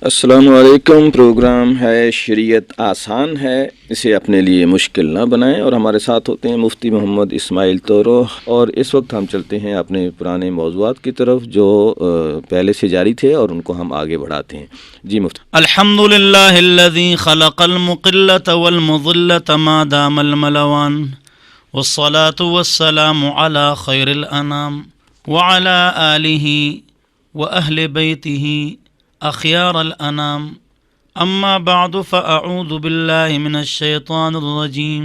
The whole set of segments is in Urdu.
السلام علیکم۔ پروگرام ہے شریعت آسان ہے، اسے اپنے لیے مشکل نہ بنائیں، اور ہمارے ساتھ ہوتے ہیں مفتی محمد اسماعیل طورو، اور اس وقت ہم چلتے ہیں اپنے پرانے موضوعات کی طرف جو پہلے سے جاری تھے، اور ان کو ہم آگے بڑھاتے ہیں۔ جی مفتی۔ الحمد للہ الذی خلق المقلۃ والمضلۃ ما دام الملوان والصلاة والسلام علی خیر الانام وعلی آلہ واہل بیتہ اخیار الانام، اما بعد فاعوذ باللہ من الشیطان الرجیم،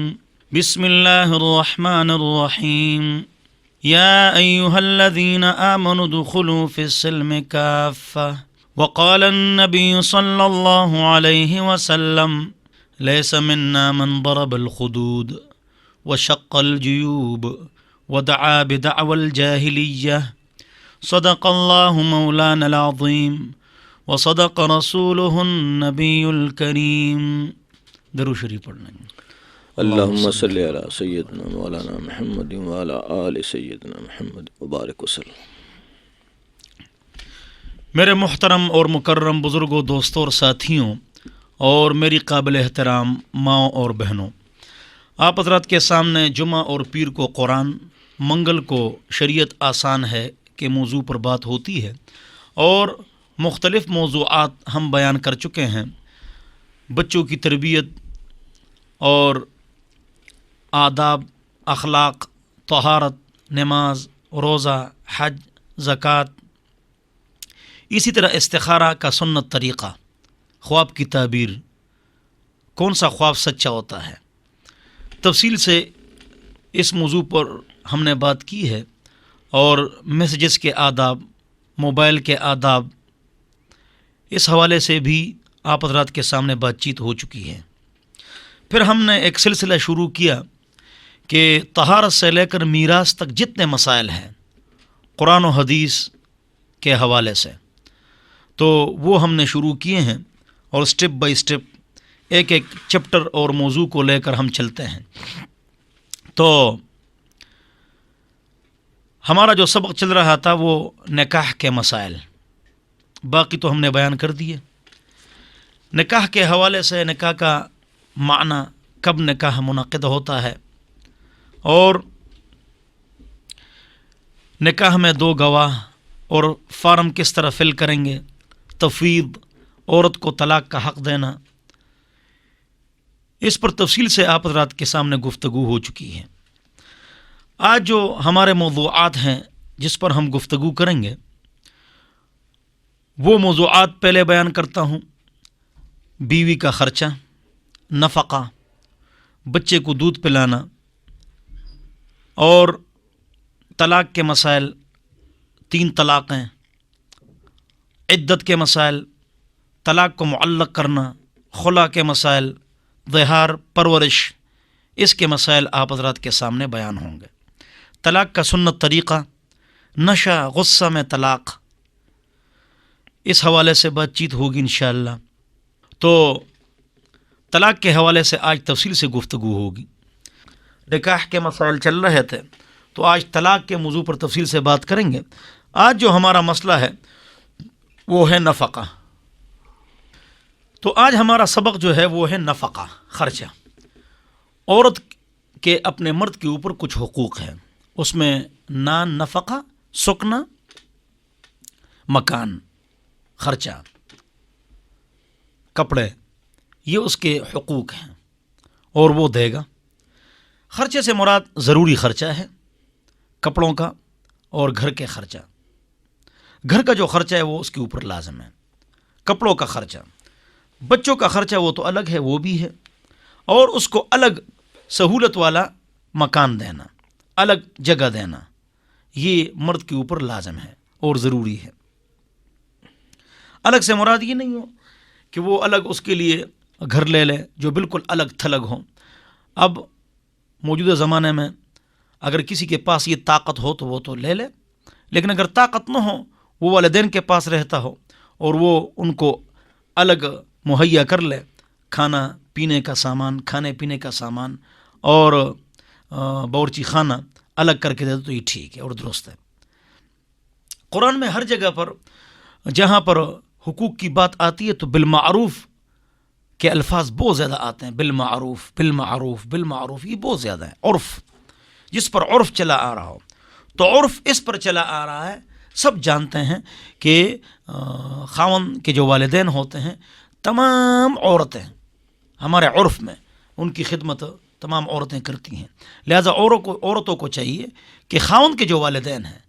بسم اللہ الرحمن الرحیم، یا ایہا الذین آمنوا ادخلوا فی السلم کافہ، وقال النبي صلى الله عليه وسلم ليس منا من ضرب الخدود وشق الجيوب ودعا بدعوى الجاهلية، صدق الله مولانا العظيم وصدق رسوله النبي الكريم۔ درود شریف پڑھنا ہے۔ اللہم صلی علی سیدنا مولانا محمد وعلی آل سیدنا محمد وبارک وسلم۔ میرے محترم اور مکرم بزرگوں، دوستوں اور ساتھیوں، اور میری قابل احترام ماؤں اور بہنوں، آپ حضرات کے سامنے جمعہ اور پیر کو قرآن، منگل کو شریعت آسان ہے کے موضوع پر بات ہوتی ہے، اور مختلف موضوعات ہم بیان کر چکے ہیں۔ بچوں کی تربیت اور آداب، اخلاق، طہارت، نماز، روزہ، حج، زکوٰۃ، اسی طرح استخارہ کا سنت طریقہ، خواب کی تعبیر، کون سا خواب سچا ہوتا ہے، تفصیل سے اس موضوع پر ہم نے بات کی ہے، اور میسیجز کے آداب، موبائل کے آداب، اس حوالے سے بھی آپ حضرات کے سامنے بات چیت ہو چکی ہے۔ پھر ہم نے ایک سلسلہ شروع کیا کہ طہارت سے لے کر میراث تک جتنے مسائل ہیں قرآن و حدیث کے حوالے سے، تو وہ ہم نے شروع کیے ہیں، اور سٹیپ بائی سٹیپ ایک ایک چیپٹر اور موضوع کو لے کر ہم چلتے ہیں۔ تو ہمارا جو سبق چل رہا تھا وہ نکاح کے مسائل، باقی تو ہم نے بیان کر دیے۔ نکاح کے حوالے سے نکاح کا معنی، کب نکاح منعقد ہوتا ہے، اور نکاح میں دو گواہ اور فارم کس طرح فل کریں گے، تفویض، عورت کو طلاق کا حق دینا، اس پر تفصیل سے آپ حضرات کے سامنے گفتگو ہو چکی ہے۔ آج جو ہمارے موضوعات ہیں جس پر ہم گفتگو کریں گے، وہ موضوعات پہلے بیان کرتا ہوں۔ بیوی کا خرچہ، نفقہ، بچے کو دودھ پلانا، اور طلاق کے مسائل، 3 طلاقیں، عدت کے مسائل، طلاق کو معلق کرنا، خلا کے مسائل، ظہار، پرورش، اس کے مسائل آپ حضرات کے سامنے بیان ہوں گے۔ طلاق کا سنت طریقہ، نشہ غصہ میں طلاق، اس حوالے سے بات چیت ہوگی انشاءاللہ۔ تو طلاق کے حوالے سے آج تفصیل سے گفتگو ہوگی۔ نکاح کے مسائل چل رہے تھے، تو آج طلاق کے موضوع پر تفصیل سے بات کریں گے۔ آج جو ہمارا مسئلہ ہے وہ ہے نفقہ۔ تو آج ہمارا سبق جو ہے وہ ہے نفقہ، خرچہ۔ عورت کے اپنے مرد کے اوپر کچھ حقوق ہیں، اس میں نان، نفقہ، سکنا، مکان، خرچہ، کپڑے، یہ اس کے حقوق ہیں، اور وہ دے گا۔ خرچے سے مراد ضروری خرچہ ہے، کپڑوں کا اور گھر کے خرچہ۔ گھر کا جو خرچہ ہے وہ اس کے اوپر لازم ہے۔ کپڑوں کا خرچہ، بچوں کا خرچہ وہ تو الگ ہے، وہ بھی ہے، اور اس کو الگ سہولت والا مکان دینا، الگ جگہ دینا، یہ مرد کے اوپر لازم ہے اور ضروری ہے۔ الگ سے مراد یہ نہیں ہو کہ وہ الگ اس کے لیے گھر لے لے جو بالکل الگ تھلگ ہو۔ اب موجودہ زمانے میں اگر کسی کے پاس یہ طاقت ہو تو وہ تو لے لے، لیکن اگر طاقت نہ ہو، وہ والدین کے پاس رہتا ہو اور وہ ان کو الگ مہیا کر لے، کھانا پینے کا سامان، کھانے پینے کا سامان اور باورچی خانہ الگ کر کے دے دو، تو یہ ٹھیک ہے اور درست ہے۔ قرآن میں ہر جگہ پر جہاں پر حقوق کی بات آتی ہے تو بالمعروف کے الفاظ بہت زیادہ آتے ہیں. بالمعروف بالمعروف بالمعروف یہ بہت زیادہ ہے. عرف جس پر عرف چلا آ رہا ہو تو عرف اس پر چلا آ رہا ہے. سب جانتے ہیں کہ خاوند کے جو والدین ہوتے ہیں تمام عورتیں ہمارے عرف میں ان کی خدمت تمام عورتیں کرتی ہیں. لہذا عورتوں کو چاہیے کہ خاوند کے جو والدین ہیں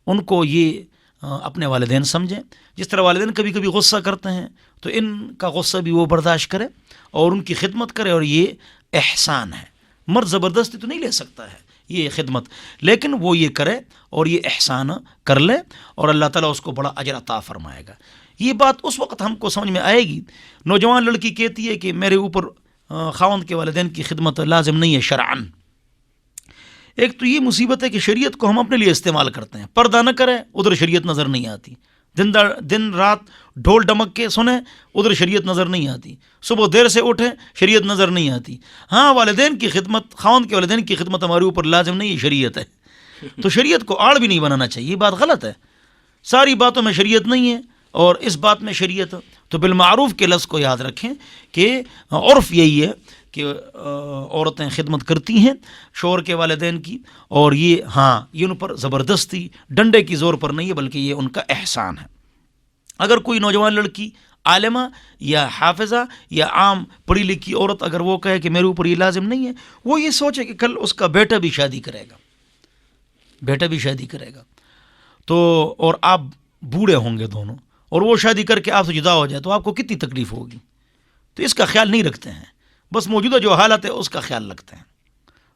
ان کو یہ اپنے والدین سمجھیں. جس طرح والدین کبھی کبھی غصہ کرتے ہیں تو ان کا غصہ بھی وہ برداشت کرے اور ان کی خدمت کرے, اور یہ احسان ہے. مرد زبردستی تو نہیں لے سکتا ہے یہ خدمت, لیکن وہ یہ کرے اور یہ احسان کر لے اور اللہ تعالیٰ اس کو بڑا اجر عطا فرمائے گا. یہ بات اس وقت ہم کو سمجھ میں آئے گی. نوجوان لڑکی کہتی ہے کہ میرے اوپر خاوند کے والدین کی خدمت لازم نہیں ہے شرعاً. ایک تو یہ مصیبت ہے کہ شریعت کو ہم اپنے لیے استعمال کرتے ہیں. پردہ نہ کرے ادھر شریعت نظر نہیں آتی, دن رات ڈھول ڈمک کے سنیں ادھر شریعت نظر نہیں آتی, صبح دیر سے اٹھیں شریعت نظر نہیں آتی. ہاں والدین کی خدمت, خاوند کے والدین کی خدمت ہمارے اوپر لازم نہیں ہے, شریعت ہے. تو شریعت کو آڑ بھی نہیں بنانا چاہیے, یہ بات غلط ہے. ساری باتوں میں شریعت نہیں ہے اور اس بات میں شریعت. تو بالمعروف کے لفظ کو یاد رکھیں کہ عرف یہی ہے کہ عورتیں خدمت کرتی ہیں شوہر کے والدین کی, اور یہ ان پر زبردستی ڈنڈے کی زور پر نہیں ہے بلکہ یہ ان کا احسان ہے. اگر کوئی نوجوان لڑکی عالمہ یا حافظہ یا عام پڑھی لکھی عورت اگر وہ کہے کہ میرے اوپر یہ لازم نہیں ہے, وہ یہ سوچے کہ کل اس کا بیٹا بھی شادی کرے گا, تو اور آپ بوڑھے ہوں گے دونوں, اور وہ شادی کر کے آپ سے جدا ہو جائے تو آپ کو کتنی تکلیف ہوگی. تو اس کا خیال نہیں رکھتے ہیں, بس موجودہ جو حالت ہے اس کا خیال رکھتے ہیں.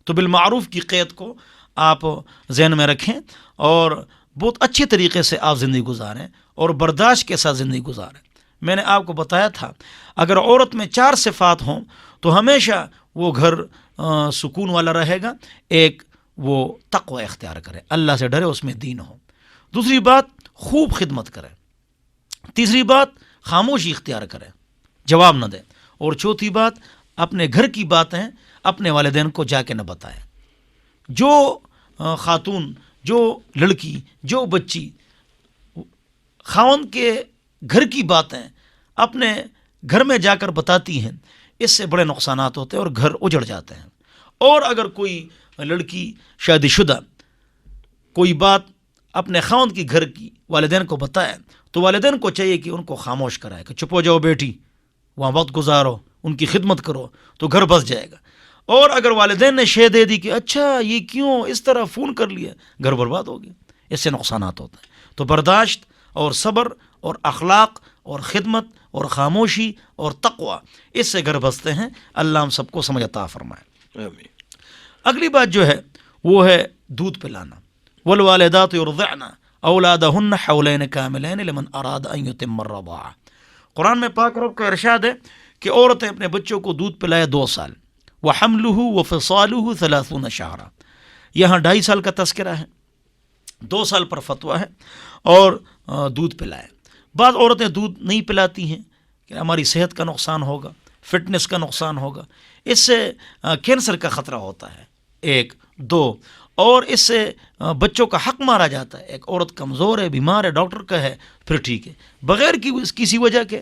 تو بالمعروف کی قید کو آپ ذہن میں رکھیں اور بہت اچھے طریقے سے آپ زندگی گزاریں اور برداشت کے ساتھ زندگی گزاریں. میں نے آپ کو بتایا تھا اگر عورت میں 4 صفات ہوں تو ہمیشہ وہ گھر سکون والا رہے گا. ایک, وہ تقوی اختیار کرے, اللہ سے ڈرے, اس میں دین ہو. دوسری بات, خوب خدمت کرے. تیسری بات, خاموشی اختیار کرے, جواب نہ دے. اور چوتھی بات, اپنے گھر کی باتیں اپنے والدین کو جا کے نہ بتائے. جو خاتون, جو لڑکی, جو بچی خاوند کے گھر کی باتیں اپنے گھر میں جا کر بتاتی ہیں, اس سے بڑے نقصانات ہوتے ہیں اور گھر اجڑ جاتے ہیں. اور اگر کوئی لڑکی شادی شدہ کوئی بات اپنے خاوند کی گھر کی والدین کو بتائے تو والدین کو چاہیے کہ ان کو خاموش کرائے کہ چپ ہو جاؤ بیٹی, وہاں وقت گزارو, ان کی خدمت کرو, تو گھر بس جائے گا. اور اگر والدین نے شے دے دی کہ اچھا یہ کیوں اس طرح فون کر لیا, گھر برباد ہو گیا. اس سے نقصانات ہوتے ہیں. تو برداشت اور صبر اور اخلاق اور خدمت اور خاموشی اور تقوی, اس سے گھر بستے ہیں. اللہ ہم سب کو سمجھ عطا فرمائے. آمین. اگلی بات جو ہے وہ ہے دودھ پلانا. والوالدات یرضعن اولادهن حولین کاملین لمن اراد ان یتم الرضاعہ. قرآن میں پاک رب کا ارشاد ہے کہ عورتیں اپنے بچوں کو دودھ پلائے 2 سال. وحملہ وفصالہ 30 شہرا. یہاں 2.5 سال کا تذکرہ ہے, 2 سال پر فتویٰ ہے, اور دودھ پلائے. بعض عورتیں دودھ نہیں پلاتی ہیں کہ ہماری صحت کا نقصان ہوگا, فٹنس کا نقصان ہوگا, اس سے کینسر کا خطرہ ہوتا ہے. 1 2 اور اس سے بچوں کا حق مارا جاتا ہے. ایک عورت کمزور ہے, بیمار ہے, ڈاکٹر کا ہے, پھر ٹھیک ہے, بغیر کسی وجہ کے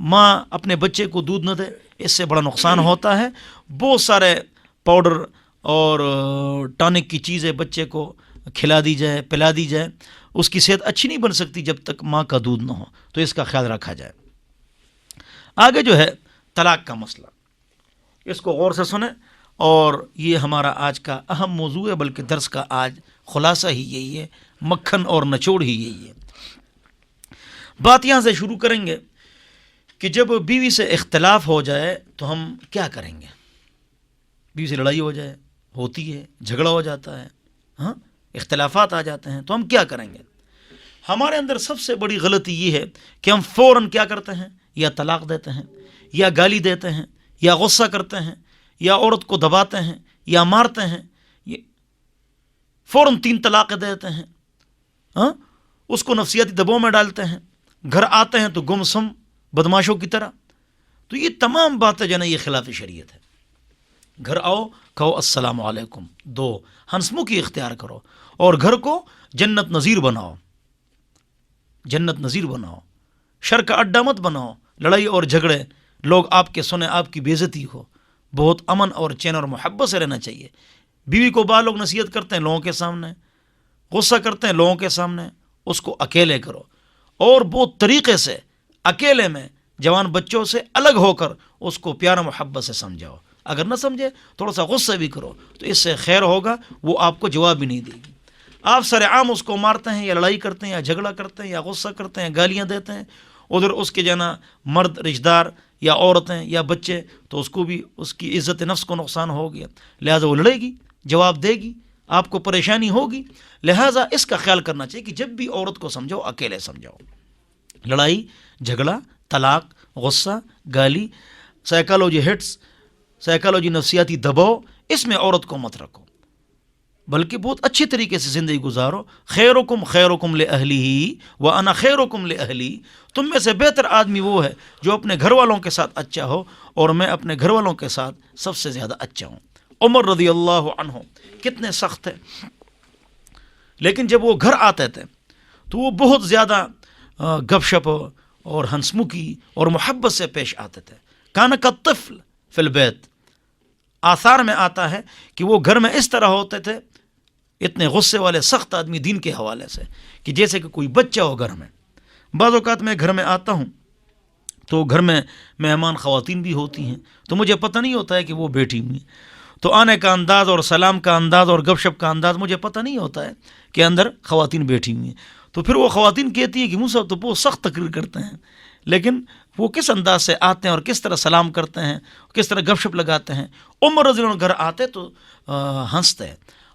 ماں اپنے بچے کو دودھ نہ دے, اس سے بڑا نقصان ہوتا ہے. بہت سارے پاؤڈر اور ٹانک کی چیزیں بچے کو کھلا دی جائے, پلا دی جائے, اس کی صحت اچھی نہیں بن سکتی جب تک ماں کا دودھ نہ ہو. تو اس کا خیال رکھا جائے. آگے جو ہے طلاق کا مسئلہ, اس کو غور سے سنیں, اور یہ ہمارا آج کا اہم موضوع ہے, بلکہ درس کا آج خلاصہ ہی یہی ہے, مکھن اور نچوڑ ہی یہی ہے. بات یہاں سے شروع کریں گے کہ جب بیوی سے اختلاف ہو جائے تو ہم کیا کریں گے. بیوی سے لڑائی ہو جائے, ہوتی ہے, جھگڑا ہو جاتا ہے, ہاں اختلافات آ جاتے ہیں, تو ہم کیا کریں گے. ہمارے اندر سب سے بڑی غلطی یہ ہے کہ ہم فوراً کیا کرتے ہیں, یا طلاق دیتے ہیں, یا گالی دیتے ہیں, یا غصہ کرتے ہیں, یا عورت کو دباتے ہیں, یا مارتے ہیں, فوراً 3 طلاقیں دیتے ہیں, ہاں اس کو نفسیاتی دباؤ میں ڈالتے ہیں. گھر آتے ہیں تو گمسم بدماشوں کی طرح. تو یہ تمام باتیں جو ہے نا یہ خلاف شریعت ہے. گھر آؤ, کہو السلام علیکم, 2 ہنسمکھی اختیار کرو, اور گھر کو جنت نظیر بناؤ, جنت نظیر بناؤ. شر کا اڈا مت بناؤ، لڑائی اور جھگڑے، لوگ آپ کے سنیں، آپ کی بے عزتی ہو۔ بہت امن اور چین اور محبت سے رہنا چاہیے۔ بیوی کو بعض لوگ نصیحت کرتے ہیں لوگوں کے سامنے، غصہ کرتے ہیں لوگوں کے سامنے، اس کو اکیلے کرو اور بہت طریقے سے اکیلے میں جوان بچوں سے الگ ہو کر اس کو پیار محبت سے سمجھاؤ۔ اگر نہ سمجھے تھوڑا سا غصہ بھی کرو تو اس سے خیر ہوگا، وہ آپ کو جواب بھی نہیں دے گی۔ آپ سر عام اس کو مارتے ہیں یا لڑائی کرتے ہیں یا جھگڑا کرتے ہیں یا غصہ کرتے ہیں، گالیاں دیتے ہیں، ادھر اس کے جانا مرد رشتہ دار یا عورتیں یا بچے، تو اس کو بھی اس کی عزت نفس کو نقصان ہو گیا، لہٰذا وہ لڑے گی، جواب دے گی، آپ کو پریشانی ہوگی۔ لہٰذا اس کا خیال کرنا چاہیے کہ جب بھی عورت کو سمجھو اکیلے سمجھاؤ۔ لڑائی جھگڑا، طلاق، غصہ، گالی، سائیکالوجی ہٹس، سائیکالوجی نفسیاتی دباؤ، اس میں عورت کو مت رکھو، بلکہ بہت اچھی طریقے سے زندگی گزارو۔ خیرکم خیرکم لأہلہ وانا خیرکم لأہلی، تم میں سے بہتر آدمی وہ ہے جو اپنے گھر والوں کے ساتھ اچھا ہو، اور میں اپنے گھر والوں کے ساتھ سب سے زیادہ اچھا ہوں۔ عمر رضی اللہ عنہ کتنے سخت تھے، لیکن جب وہ گھر آتے تھے تو وہ بہت زیادہ گپ شپ اور ہنسمکھی اور محبت سے پیش آتے تھے۔ کان کالطفل فی البیت، آثار میں آتا ہے کہ وہ گھر میں اس طرح ہوتے تھے، اتنے غصے والے سخت آدمی دین کے حوالے سے، کہ جیسے کہ کوئی بچہ ہو گھر میں۔ بعض اوقات میں گھر میں آتا ہوں تو گھر میں مہمان خواتین بھی ہوتی ہیں، تو مجھے پتہ نہیں ہوتا ہے کہ وہ بیٹھی ہوئی ہیں، تو آنے کا انداز اور سلام کا انداز اور گپ شپ کا انداز مجھے پتہ نہیں ہوتا ہے کہ اندر خواتین بیٹھی ہوئی ہیں۔ تو پھر وہ خواتین کہتی ہیں کہ منہ صاحب تو بہت سخت تقریر کرتے ہیں، لیکن وہ کس انداز سے آتے ہیں اور کس طرح سلام کرتے ہیں، کس طرح گپ شپ لگاتے ہیں۔ عمر رضی اللہ عنہ گھر آتے تو ہنستے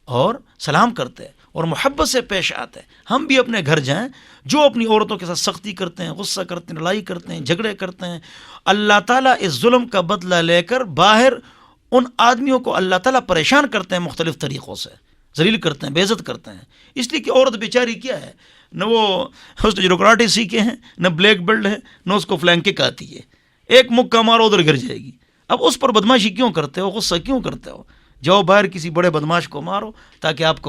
اور سلام کرتے اور محبت سے پیش آتے۔ ہم بھی اپنے گھر جائیں، جو اپنی عورتوں کے ساتھ سختی کرتے ہیں، غصہ کرتے ہیں، لڑائی کرتے ہیں، جھگڑے کرتے ہیں، اللہ تعالیٰ اس ظلم کا بدلہ لے کر باہر ان آدمیوں کو اللہ تعالیٰ پریشان کرتے ہیں، مختلف طریقوں سے ذلیل کرتے ہیں، بے عزت کرتے ہیں۔ اس لیے کہ عورت بیچاری کیا ہے، نہ وہ اس نے جو کراٹے سیکھے ہیں، نہ بلیک بیلٹ ہے، نہ اس کو فلینک کک آتی ہے، ایک مکہ مارو ادھر گر جائے گی۔ اب اس پر بدماشی کیوں کرتے ہو، غصہ کیوں کرتے ہو؟ جاؤ باہر کسی بڑے بدماش کو مارو تاکہ آپ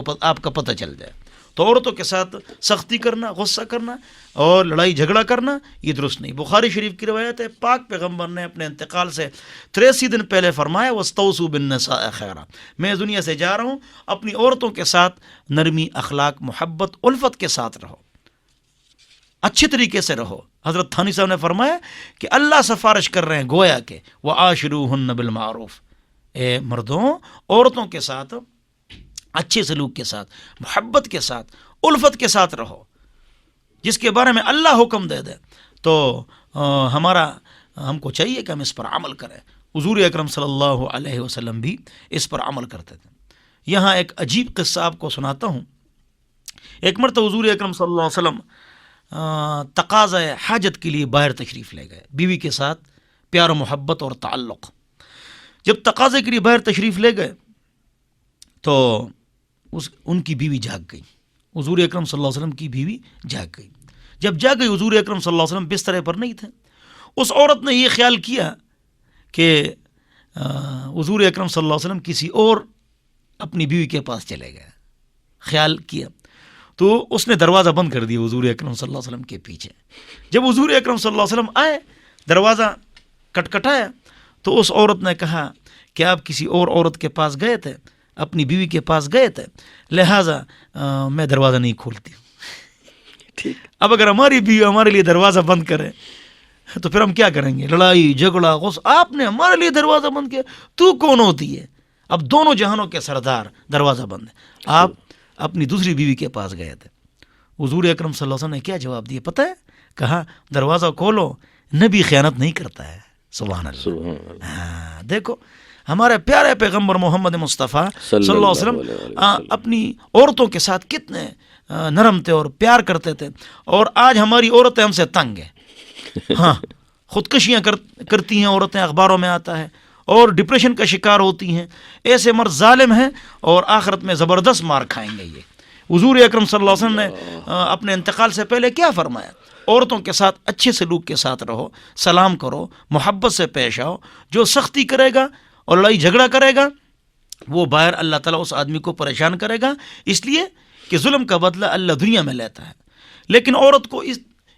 کا پتہ چل جائے۔ تو عورتوں کے ساتھ سختی کرنا، غصہ کرنا اور لڑائی جھگڑا کرنا یہ درست نہیں۔ بخاری شریف کی روایت ہے، پاک پیغمبر نے اپنے انتقال سے 83 دن پہلے فرمایا وَاسْتَوْصُوا بِالنِّسَاءِ خَيْرًا، میں اس دنیا سے جا رہا ہوں، اپنی عورتوں کے ساتھ نرمی، اخلاق، محبت، الفت کے ساتھ رہو، اچھے طریقے سے رہو۔ حضرت تھانی صاحب نے فرمایا کہ اللہ سفارش کر رہے ہیں گویا کہ وَعَاشِرُوهُنَّ بِالْمَعْرُوفِ، اے مردوں عورتوں کے ساتھ اچھے سلوک کے ساتھ، محبت کے ساتھ، الفت کے ساتھ رہو، جس کے بارے میں اللہ حکم دے دے تو ہم کو چاہیے کہ ہم اس پر عمل کریں۔ حضور اکرم صلی اللہ علیہ وسلم بھی اس پر عمل کرتے تھے۔ یہاں ایک عجیب قصہ آپ کو سناتا ہوں۔ ایک مرتبہ حضور اکرم صلی اللہ علیہ وسلم تقاضۂ حاجت کے لیے باہر تشریف لے گئے، بیوی کے ساتھ پیار و محبت اور تعلق۔ جب تقاضے کے لیے باہر تشریف لے گئے تو ان کی بیوی جاگ گئی، حضور اکرم صلی اللہ علیہ وسلم کی بیوی جاگ گئی۔ جب جاگ گئی، حضور اکرم صلی اللہ علیہ وسلم بسترے پر نہیں تھے۔ اس عورت نے یہ خیال کیا کہ حضور اکرم صلی اللہ علیہ وسلم کسی اور اپنی بیوی کے پاس چلے گئے، خیال کیا تو اس نے دروازہ بند کر دیا حضور اکرم صلی اللہ علیہ وسلم کے پیچھے۔ جب حضور اکرم صلی اللہ علیہ وسلم آئے، دروازہ کٹکھٹایا تو اس عورت نے کہا کہ آپ کسی اور عورت کے پاس گئے تھے، اپنی بیوی کے پاس گئے تھے، لہٰذا میں دروازہ نہیں کھولتی۔ ٹھیک، اب اگر ہماری بیوی ہمارے لیے دروازہ بند کرے تو پھر ہم کیا کریں گے؟ لڑائی جھگڑا غصہ۔ آپ نے ہمارے لیے دروازہ بند کیا، تو کون ہوتی ہے؟ اب دونوں جہانوں کے سردار، دروازہ بند ہے۔ آپ اپنی دوسری بیوی کے پاس گئے تھے، حضور اکرم صلی اللہ علیہ وسلم نے کیا جواب دیا پتہ ہے؟ کہا دروازہ کھولو، نبی خیانت نہیں کرتا ہے۔ سبحان اللہ۔ ہاں دیکھو ہمارے پیارے پیغمبر محمد مصطفیٰ صلی اللہ علیہ وسلم اپنی عورتوں کے ساتھ کتنے نرم تھے اور پیار کرتے تھے، اور آج ہماری عورتیں ہم سے تنگ ہیں۔ ہاں، خودکشیاں کرتی ہیں عورتیں، اخباروں میں آتا ہے، اور ڈپریشن کا شکار ہوتی ہیں۔ ایسے مرد ظالم ہیں اور آخرت میں زبردست مار کھائیں گے۔ یہ حضور اکرم صلی اللہ علیہ وسلم نے اپنے انتقال سے پہلے کیا فرمایا؟ عورتوں کے ساتھ اچھے سلوک کے ساتھ رہو، سلام کرو، محبت سے پیش آؤ۔ جو سختی کرے گا اور لڑائی جھگڑا کرے گا وہ باہر اللہ تعالیٰ اس آدمی کو پریشان کرے گا، اس لیے کہ ظلم کا بدلہ اللہ دنیا میں لیتا ہے۔ لیکن عورت کو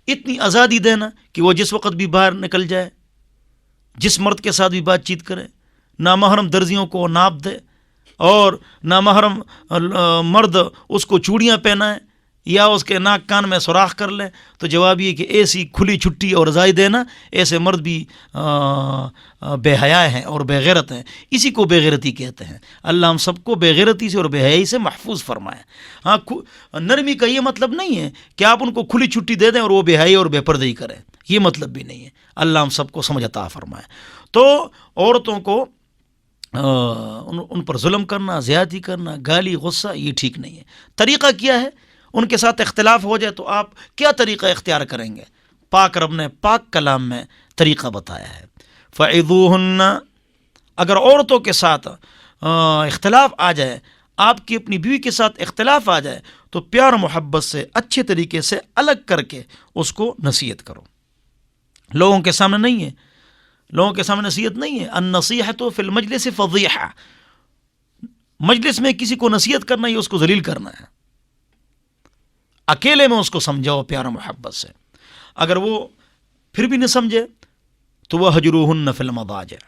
اتنی آزادی دینا کہ وہ جس وقت بھی باہر نکل جائے، جس مرد کے ساتھ بھی بات چیت کرے، نامحرم درزیوں کو ناپ دے، اور نامحرم مرد اس کو چوڑیاں پہنائے یا اس کے ناک کان میں سوراخ کر لیں، تو جواب یہ کہ ایسی کھلی چھٹی اور رضائی دینا، ایسے مرد بھی بے حیا ہیں اور بے غیرت ہیں، اسی کو بے غیرتی کہتے ہیں۔ اللہ ہم سب کو بے غیرتی سے اور بے حیائی سے محفوظ فرمائے۔ ہاں، نرمی کا یہ مطلب نہیں ہے کہ آپ ان کو کھلی چھٹی دے دیں اور وہ بے حیائی اور بے پردگی کریں، یہ مطلب بھی نہیں ہے۔ اللہ ہم سب کو سمجھ عطا فرمائے۔ تو عورتوں کو ان پر ظلم کرنا، زیادتی کرنا، گالی غصہ، یہ ٹھیک نہیں ہے۔ طریقہ کیا ہے؟ ان کے ساتھ اختلاف ہو جائے تو آپ کیا طریقہ اختیار کریں گے؟ پاک رب نے پاک کلام میں طریقہ بتایا ہے۔ فَعِظُوهُنَّ، اگر عورتوں کے ساتھ اختلاف آ جائے، آپ کی اپنی بیوی کے ساتھ اختلاف آ جائے، تو پیار محبت سے اچھے طریقے سے الگ کر کے اس کو نصیحت کرو۔ لوگوں کے سامنے نہیں ہے، لوگوں کے سامنے نصیحت نہیں ہے۔ النصیحۃ فی المجلس فضیحہ، مجلس میں کسی کو نصیحت کرنا یہ اس کو ذلیل کرنا ہے۔ اکیلے میں اس کو سمجھاؤ پیار و محبت سے، اگر وہ پھر بھی نہ سمجھے تو وہ وَهْجُرُوهُنَّ فِي الْمَضَاجِعِ،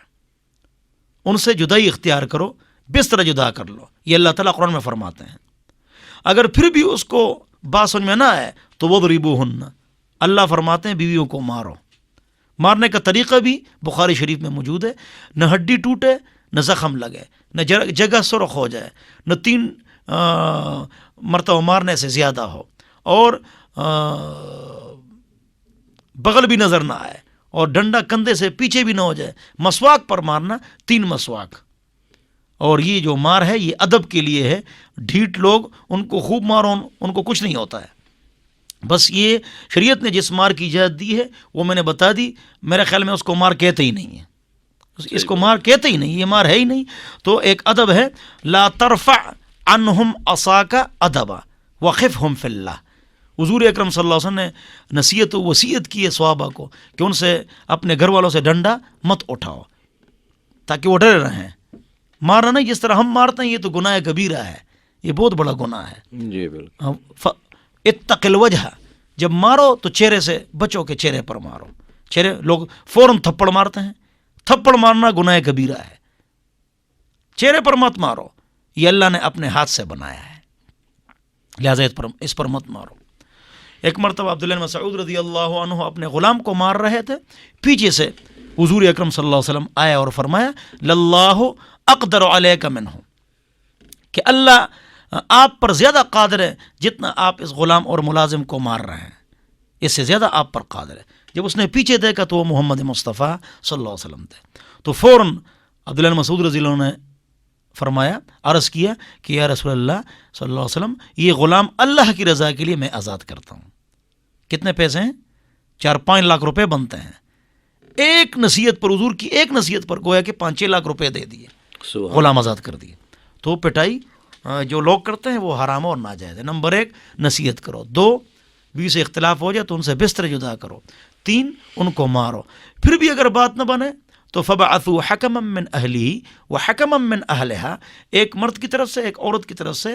ان سے جدائی اختیار کرو، بستر جدا کر لو، یہ اللہ تعالیٰ قرآن میں فرماتے ہیں۔ اگر پھر بھی اس کو بات سمجھ میں نہ آئے تو وَضْرِبُوهُنَّ، اللہ فرماتے ہیں بیویوں کو مارو۔ مارنے کا طریقہ بھی بخاری شریف میں موجود ہے، نہ ہڈی ٹوٹے، نہ زخم لگے، نہ جگہ سرخ ہو جائے، نہ 3 مرتبہ مارنے سے زیادہ ہو، اور بغل بھی نظر نہ آئے، اور ڈنڈا کندھے سے پیچھے بھی نہ ہو جائے۔ مسواک پر مارنا، 3 مسواک۔ اور یہ جو مار ہے یہ ادب کے لیے ہے، ڈھیٹ لوگ ان کو خوب مارو، ان کو کچھ نہیں ہوتا ہے۔ بس یہ شریعت نے جس مار کی اجازت دی ہے وہ میں نے بتا دی، میرے خیال میں اس کو مار کہتے ہی نہیں ہے، اس کو مار کہتے ہی نہیں، یہ مار ہے ہی نہیں۔ تو ایک ادب ہے، لا ترفع عنہم عصاک ادبا وخفہم فی اللہ۔ حضور اکرم صلی اللہ علیہ وسلم نے نصیحت و وصیت کی ہے صحابہ کو کہ ان سے، اپنے گھر والوں سے ڈنڈا مت اٹھاؤ تاکہ وہ ڈرے رہیں۔ مارنا نہیں جس طرح ہم مارتے ہیں، یہ تو گناہ کبیرہ ہے، یہ بہت بڑا گناہ ہے۔ جی بالکل۔ اتق الوجہ، جب مارو تو چہرے سے بچو کے چہرے پر مارو۔ چہرے لوگ فوراً تھپڑ مارتے ہیں، تھپڑ مارنا گناہ کبیرہ ہے، چہرے پر مت مارو، یہ اللہ نے اپنے ہاتھ سے بنایا ہے، لہٰذا اس پر مت مارو۔ ایک مرتبہ عبداللہ بن مسعود رضی اللہ عنہ اپنے غلام کو مار رہے تھے، پیچھے سے حضور اکرم صلی اللہ علیہ وسلم آئے اور فرمایا للہ اقدر علیک منہ، کہ اللہ آپ پر زیادہ قادر ہے جتنا آپ اس غلام اور ملازم کو مار رہے ہیں، اس سے زیادہ آپ پر قادر ہے۔ جب اس نے پیچھے دیکھا تو وہ محمد مصطفیٰ صلی اللہ علیہ وسلم تھے، تو فوراً عبداللہ بن مسعود رضی اللہ عنہ نے فرمایا، عرض کیا کہ یا رسول اللہ صلی اللہ علیہ وسلم، یہ غلام اللہ کی رضا کے لیے میں آزاد کرتا ہوں۔ کتنے پیسے ہیں؟ 4-5 لاکھ روپے بنتے ہیں۔ ایک نصیحت پر، حضور کی ایک نصیحت پر گویا کہ 5-6 لاکھ روپے دے دیے، غلام آزاد کر دیے۔ تو پٹائی جو لوگ کرتے ہیں وہ حرام اور ناجائز ہے۔ نمبر 1 نصیحت کرو، 2 بیوی سے اختلاف ہو جائے تو ان سے بستر جدا کرو، 3 ان کو مارو۔ پھر بھی اگر بات نہ بنے تو فَبَعَثُوا حَكَمًا مِّنْ أَهْلِهِ وَحَكَمًا مِّنْ أَهْلِهَا، ایک مرد کی طرف سے ایک عورت کی طرف سے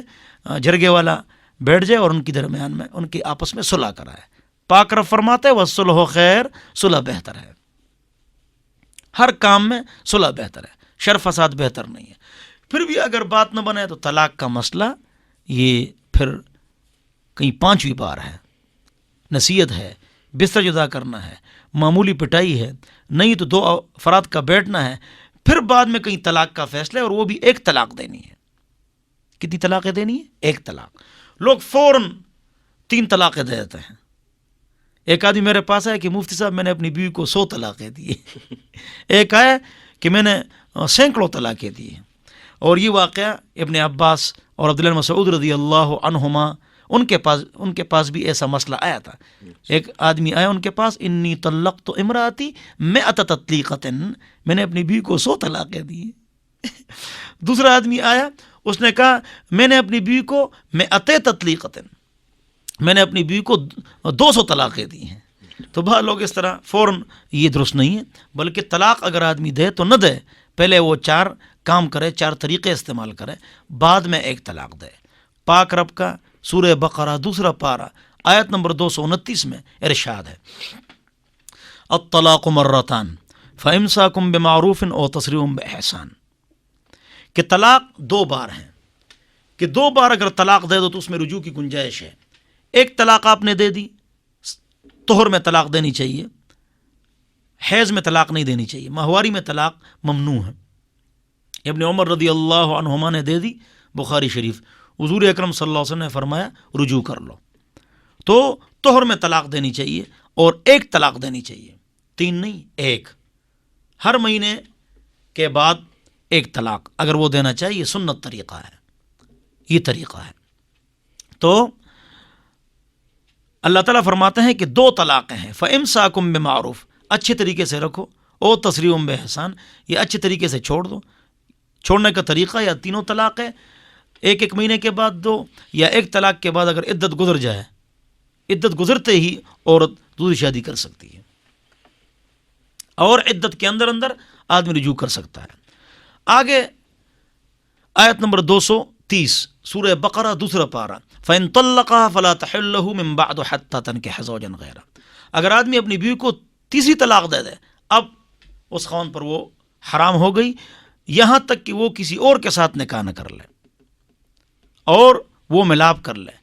جرگے والا بیٹھ جائے اور ان کی درمیان میں، ان کی آپس میں صلح کرائے۔ پاک رب فرماتے ہیں وَالصُّلْحُ خیر، صلح بہتر ہے، ہر کام میں صلح بہتر ہے، شر فساد بہتر نہیں ہے۔ پھر بھی اگر بات نہ بنے تو طلاق کا مسئلہ یہ پھر کہیں 5ویں بار ہے، نصیحت ہے، بستر جدا کرنا ہے، معمولی پٹائی ہے، نہیں تو 2 افراد کا بیٹھنا ہے، پھر بعد میں کہیں طلاق کا فیصلہ ہے، اور وہ بھی 1 طلاق دینی ہے۔ کتنی طلاقیں دینی ہے؟ 1 طلاق۔ لوگ فوراً 3 طلاقیں دے دیتے ہیں۔ ایک آدمی میرے پاس آیا کہ مفتی صاحب میں نے اپنی بیوی کو 100 طلاقیں دی، ایک آیا کہ میں نے سینکڑوں طلاقیں دی۔ اور یہ واقعہ ابن عباس اور عبداللہ بن مسعود رضی اللہ عنہما، ان کے پاس بھی ایسا مسئلہ آیا تھا۔ ایک آدمی آیا ان کے پاس، انی طلقت امراتی 100 تطلیقۃ، میں نے اپنی بیوی کو 100 طلاقیں دی۔ دوسرا آدمی آیا، اس نے کہا میں نے اپنی بیوی کو 100 تطلیقۃ، میں نے اپنی بیوی کو 200 طلاقیں دی ہیں۔ تو بعض لوگ اس طرح فوراً، یہ درست نہیں ہے، بلکہ طلاق اگر آدمی دے تو نہ دے، پہلے وہ 4 کام کرے، 4 طریقے استعمال کرے، بعد میں 1 طلاق دے۔ پاک رب کا سورہ بقرہ 2 پارہ آیت نمبر 229 میں ارشاد ہے الطلاق مرتان فامساکم بمعروف او تسریح باحسان، کہ طلاق 2 بار ہیں، کہ 2 بار اگر طلاق دے دو تو اس میں رجوع کی گنجائش ہے۔ ایک طلاق آپ نے دے دی، طہر میں طلاق دینی چاہیے، حیض میں طلاق نہیں دینی چاہیے، ماہواری میں طلاق ممنوع ہے۔ ابن عمر رضی اللہ عنہما نے دے دی، بخاری شریف، حضور اکرم صلی اللہ علیہ وسلم نے فرمایا رجوع کر لو۔ تو طہر میں طلاق دینی چاہیے اور ایک طلاق دینی چاہیے، 3 نہیں، 1، ہر مہینے کے بعد ایک طلاق اگر وہ دینا چاہیے، یہ سنت طریقہ ہے، یہ طریقہ ہے۔ تو اللہ تعالیٰ فرماتے ہیں کہ 2 طلاقیں ہیں، فامساکم بمعروف، اچھے طریقے سے رکھو، او تسریح باحسان، یہ اچھے طریقے سے چھوڑ دو۔ چھوڑنے کا طریقہ یا تینوں طلاق ہے، 1 مہینے کے بعد دو، یا ایک طلاق کے بعد اگر عدت گزر جائے، عدت گزرتے ہی عورت دوسری شادی کر سکتی ہے، اور عدت کے اندر اندر آدمی رجوع کر سکتا ہے۔ آگے آیت نمبر 230 سورہ بقرہ 2 پارہ، فَإِن طَلَّقَهَا فَلَا تَحِلُّ لَهُ مِن بَعْدُ حَتَّى تَنكِحَ زَوْجًا غَيْرَهُ، اگر آدمی اپنی بیوی کو تیسری طلاق دے دے، اب اس خاوند پر وہ حرام ہو گئی یہاں تک کہ وہ کسی اور کے ساتھ نکاح نہ کر لے اور وہ ملاپ کر لے،